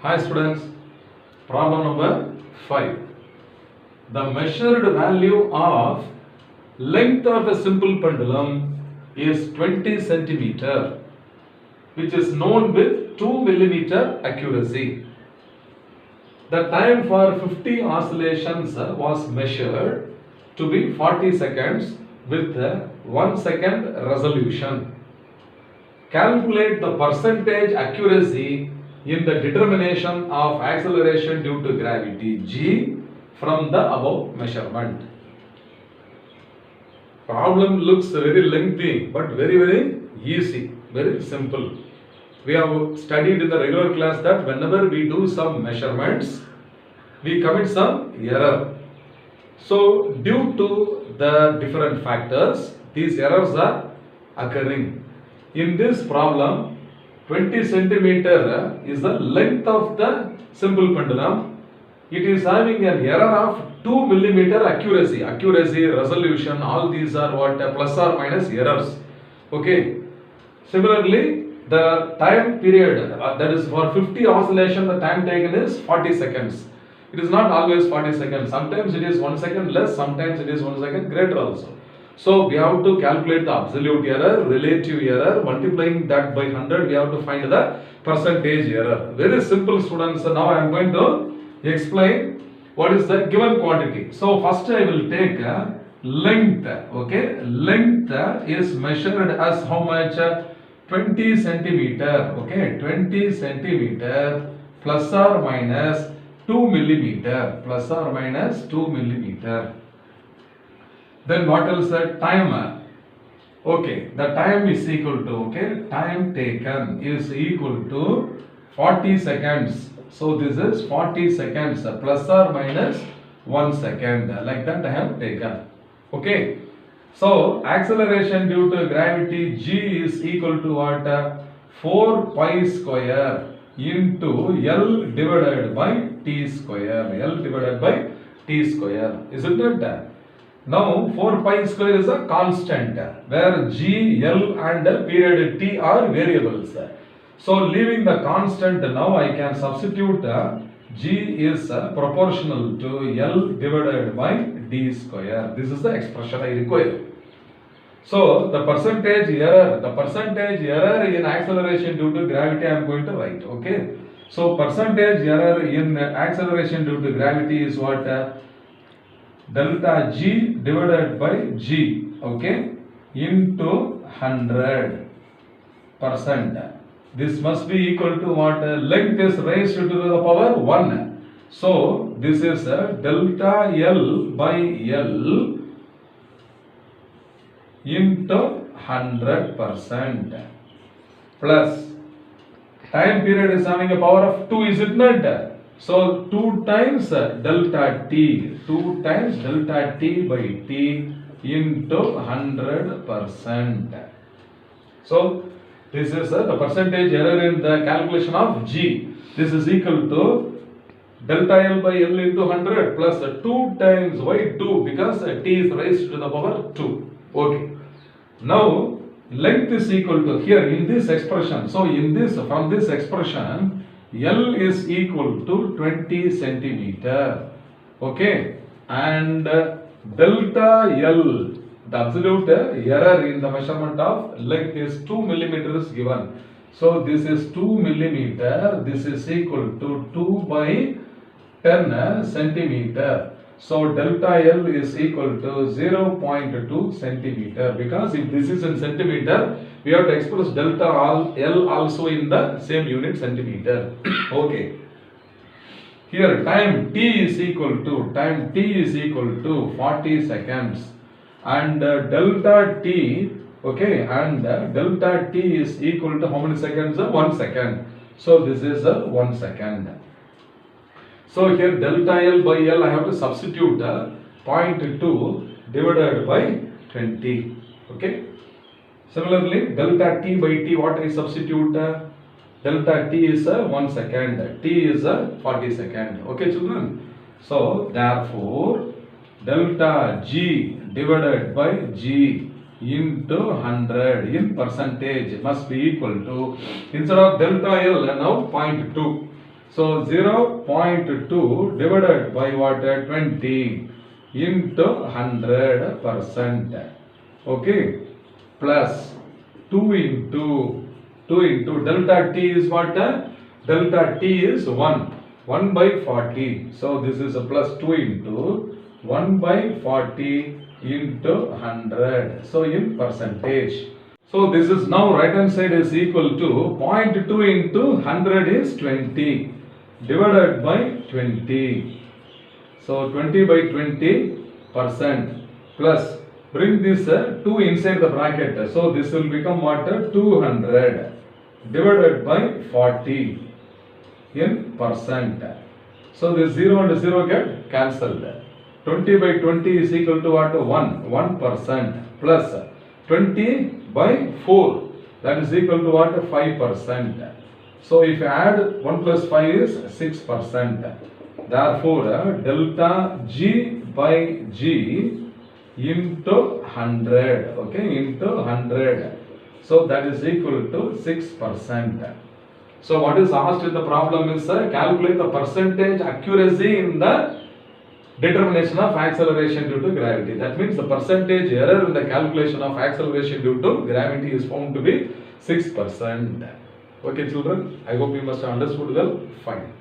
Hi students, problem number 5. The measured value of length of a simple pendulum is 20 centimeter, which is known with 2 millimeter accuracy. The time for 50 oscillations was measured to be 40 seconds with 1 second resolution. Calculate the percentage accuracy in the determination of acceleration due to gravity G from the above measurement. Problem looks very lengthy but very easy, very simple. We have studied in the regular class that whenever we do some measurements, we commit some error. So due to the different factors, these errors are occurring. In this problem, 20 centimeter is the length of the simple pendulum. It is having an error of 2 millimeter accuracy. Accuracy, resolution, all these are what? Plus or minus errors. Okay. Similarly, the time period, that is for 50 oscillation, the time taken is 40 seconds. It is not always 40 seconds. Sometimes it is 1 second less, sometimes it is 1 second greater also. So we have to calculate the absolute error, relative error, multiplying that by 100, we have to find the percentage error. Very simple, students. Now I am going to explain what is the given quantity. So first I will take length. Okay, length is measured as how much? 20 centimeter. Okay, 20 centimeter plus or minus 2 millimeter, plus or minus 2 millimeter. Then what else? Time. Okay, the time is equal to, okay, time taken is equal to 40 seconds. So this is 40 seconds plus or minus 1 second. Like that I have taken. Okay. So acceleration due to gravity G is equal to what? 4 pi square into L divided by T square. L divided by T square. Isn't it? Now 4 pi square is a constant where G, L and period T are variables. So leaving the constant, now I can substitute G is proportional to L divided by D square. This is the expression I require. So the percentage error in acceleration due to gravity I am going to write. Okay. So percentage error in acceleration due to gravity is what? Delta G divided by G, okay, into 100%. This must be equal to what? Length is raised to the power 1. So this is delta L by L into 100% plus time period is having a power of 2, is it not? So 2 times delta T, 2 times delta T by T into 100%. So this is the percentage error in the calculation of G. This is equal to delta L by L into 100 plus 2 times, why 2? Because T is raised to the power 2. Okay. Now length is equal to, here in this expression, so in this, from this expression, L is equal to 20 centimeter. Okay. And delta L, the absolute error in the measurement of length is 2 millimeters given. So this is 2 millimeter. This is equal to 2 by 10 centimeter. So delta L is equal to 0.2 centimeter, because if this is in centimeter, we have to express delta L also in the same unit centimeter. Okay. Here time T is equal to 40 seconds and delta T, okay, and delta T is equal to how many seconds? 1 second. So this is 1 second. So here delta L by L I have to substitute 0.2 divided by 20. Okay. Similarly, delta T by T, what I substitute? Delta T is 1 second. T is 40 second. Okay, children. So therefore, delta G divided by G into 100 in percentage must be equal to, instead of delta L now 0.2. So 0.2 divided by what? 20 into 100%. Okay. Plus 2 into delta t is what? Delta t is 1. 1 by 40. So this is a plus 2 into 1 by 40 into 100. So in percentage. So this is now right hand side is equal to 0.2 into 100 is 20 divided by 20. So 20 by 20% plus bring this 2 inside the bracket. So this will become what? 200 divided by 40 in percent. So this 0 and 0 get cancelled. 20 by 20 is equal to what? 1% plus 20 by 4, that is equal to what? 5%. So if you add 1 plus 5 is 6%. Therefore delta G by G into 100, okay, into 100. So that is equal to 6%. So what is asked in the problem is calculate the percentage accuracy in the determination of acceleration due to gravity. That means the percentage error in the calculation of acceleration due to gravity is found to be 6%. Okay children, I hope you must have understood well. Fine.